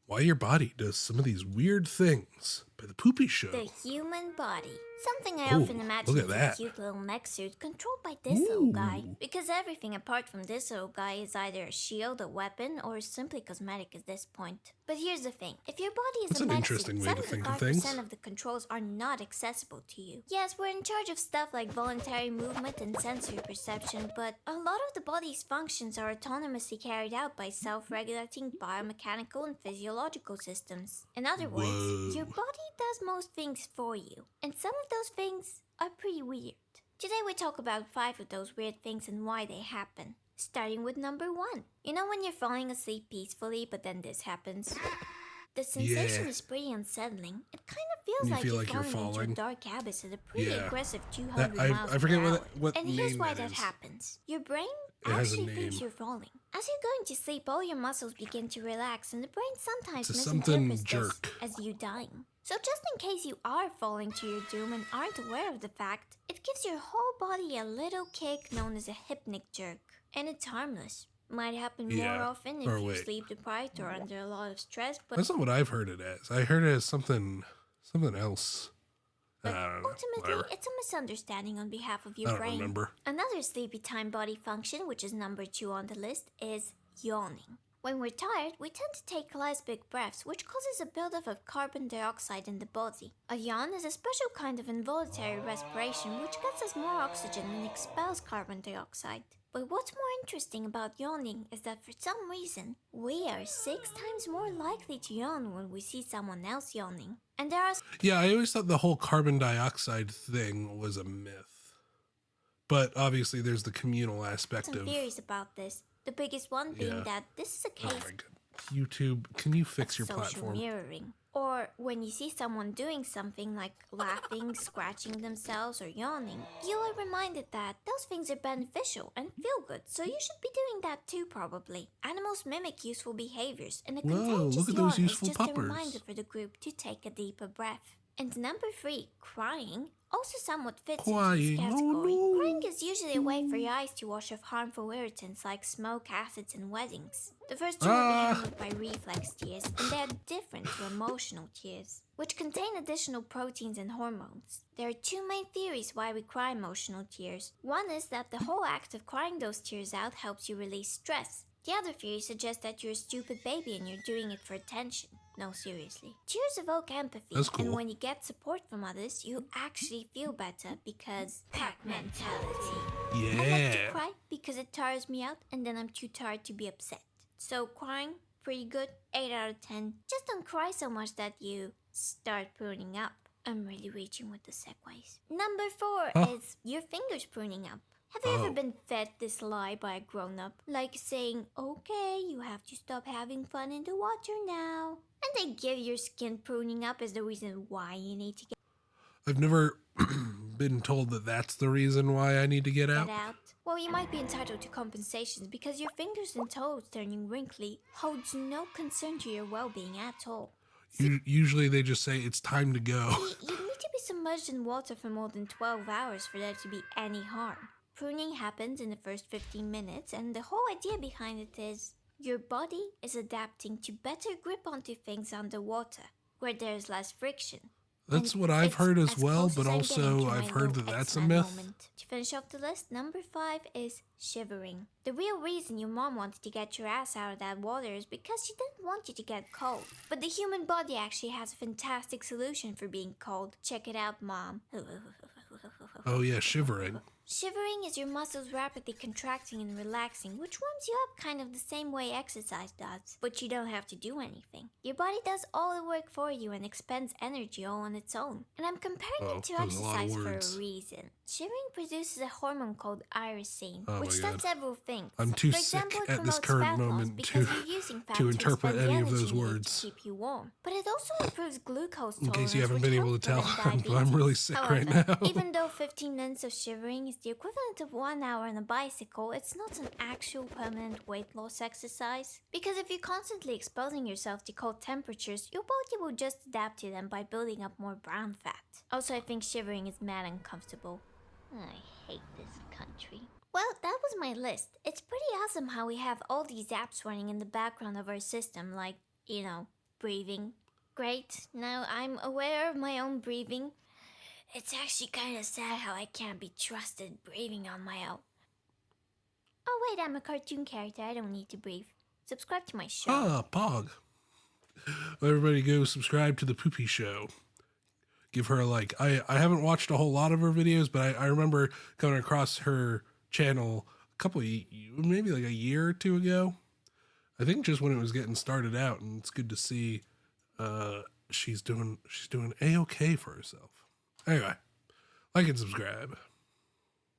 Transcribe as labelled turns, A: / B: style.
A: why your body does some of these weird things by the Poopie Show.
B: The human body. Something I
A: Oh,
B: often imagine
A: look at
B: is a
A: that.
B: cute little mech suit controlled by this little guy. Because everything apart from this little guy is either a shield, a weapon, or simply cosmetic at this point. But here's the thing. If your body is
A: That's
B: a
A: an
B: mech
A: interesting
B: suit,
A: way to think of things.
B: 75% of the controls are not accessible to you. Yes, we're in charge of stuff like voluntary movement and sensory perception, but a lot of the body's functions are autonomously carried out by self-regulating biomechanical and physiological systems. In other words, your body does most things for you, and some of those things are pretty weird. Today we talk about 5 of those weird things and why they happen. Starting with number 1. You know when you're falling asleep peacefully, but then this happens? The sensation is pretty unsettling. It kind of feels like you're falling into a dark abyss at a pretty aggressive 200 miles
A: I forget
B: per hour.
A: what
B: And
A: name
B: here's why
A: that
B: that
A: is.
B: happens. Your brain
A: It has a
B: actually thinks
A: name.
B: you're falling. As you're going to sleep, all your muscles begin to relax, and the brain sometimes
A: It's a something
B: misinterprets
A: jerk.
B: this as you dying. So just in case you are falling to your doom and aren't aware of the fact, it gives your whole body a little kick known as a hypnic jerk. And it's harmless. Might happen more often if you're sleep deprived or under a lot of stress, but
A: that's not what I've heard it as. I heard it as something else. I don't know.
B: ultimately, it's a misunderstanding on behalf of your
A: I don't
B: brain.
A: remember.
B: Another sleepy time body function, which is number 2 on the list, is yawning. When we're tired, we tend to take less big breaths, which causes a buildup of carbon dioxide in the body. A yawn is a special kind of involuntary respiration which gets us more oxygen and expels carbon dioxide. But what's more interesting about yawning is that for some reason, we are 6 times more likely to yawn when we see someone else yawning. And there are
A: Yeah, I always thought the whole carbon dioxide thing was a myth. But obviously there's the communal aspect
B: some
A: of...
B: theories about this. The biggest one being that this is a
A: Oh
B: case
A: my god. YouTube, can you fix
B: of
A: your
B: social
A: platform?
B: mirroring. Or when you see someone doing something like laughing, scratching themselves, or yawning, you are reminded that those things are beneficial and feel good, so you should be doing that too probably. Animals mimic useful behaviors, and a contagious
A: look at
B: yawn
A: those
B: is
A: useful
B: just
A: puppers.
B: a reminder for the group to take a deeper breath. And number 3, crying, also somewhat fits into this category. Crying is usually a way for your eyes to wash off harmful irritants like smoke, acids, and weddings. The first 2 will be handled by reflex tears, and they are different to emotional tears, which contain additional proteins and hormones. There are 2 main theories why we cry emotional tears. One is that the whole act of crying those tears out helps you release stress. The other theory suggests that you're a stupid baby and you're doing it for attention. No, seriously. Tears evoke empathy,
A: That's cool.
B: and when you get support from others, you actually feel better because pack mentality. I like to
A: Yeah.
B: cry because it tires me out and then I'm too tired to be upset. So crying, pretty good, 8 out of 10. Just don't cry so much that you start pruning up. I'm really reaching with the segues. Number 4 is your fingers pruning up. Have you ever been fed this lie by a grown-up? Like saying, okay, you have to stop having fun in the water now. And they give your skin pruning up as the reason why you need to get
A: I've never been told that that's the reason why I need to get out.
B: out. Well, you might be entitled to compensations because your fingers and toes turning wrinkly holds no concern to your well-being at all.
A: Usually they just say it's time to go.
B: You need to be submerged in water for more than 12 hours for there to be any harm. Pruning happens in the first 15 minutes, and the whole idea behind it is your body is adapting to better grip onto things underwater, where there's less friction.
A: That's
B: And
A: what I've
B: it's
A: heard as
B: as
A: well,
B: close
A: but
B: as I'm
A: also
B: getting to
A: I've
B: my
A: heard
B: little
A: that that's a
B: X-Men
A: myth.
B: moment. To finish off the list, number 5 is shivering. The real reason your mom wanted to get your ass out of that water is because she didn't want you to get cold. But the human body actually has a fantastic solution for being cold. Check it out, mom.
A: Oh yeah, shivering.
B: Shivering is your muscles rapidly contracting and relaxing, which warms you up kind of the same way exercise does. But you don't have to do anything. Your body does all the work for you and expends energy all on its own. And I'm comparing it to
A: that was a lot of
B: exercise for
A: words.
B: a reason. Shivering produces a hormone called irisin,
A: Oh
B: which
A: my
B: does
A: God.
B: several things.
A: I'm too
B: For
A: sick
B: example, it
A: at this
B: promotes
A: current
B: fat loss
A: moment
B: because
A: to
B: you're using fat
A: to interpret
B: expend the
A: any of
B: energy
A: those
B: needed
A: words.
B: to keep you warm. But it also improves glucose
A: In
B: tolerance,
A: case you haven't
B: which
A: been able
B: helps
A: to tell,
B: prevent
A: I'm really
B: diabetes.
A: sick
B: However,
A: right now.
B: even though 15 minutes of shivering is the equivalent of 1 hour on a bicycle, it's not an actual permanent weight loss exercise. Because if you're constantly exposing yourself to cold temperatures, your body will just adapt to them by building up more brown fat. Also, I think shivering is mad uncomfortable. I hate this country. Well, that was my list. It's pretty awesome how we have all these apps running in the background of our system, like, breathing. Great, now I'm aware of my own breathing. It's actually kind of sad how I can't be trusted breathing on my own. Oh wait, I'm a cartoon character, I don't need to breathe. Subscribe to my show.
A: Ah, Pog. Everybody go subscribe to the Poopie Show. Give her a like. I haven't watched a whole lot of her videos, but I remember coming across her channel a couple of, maybe like a year or two ago. I think just when it was getting started out, and it's good to see she's doing A-okay for herself. Anyway, like and subscribe.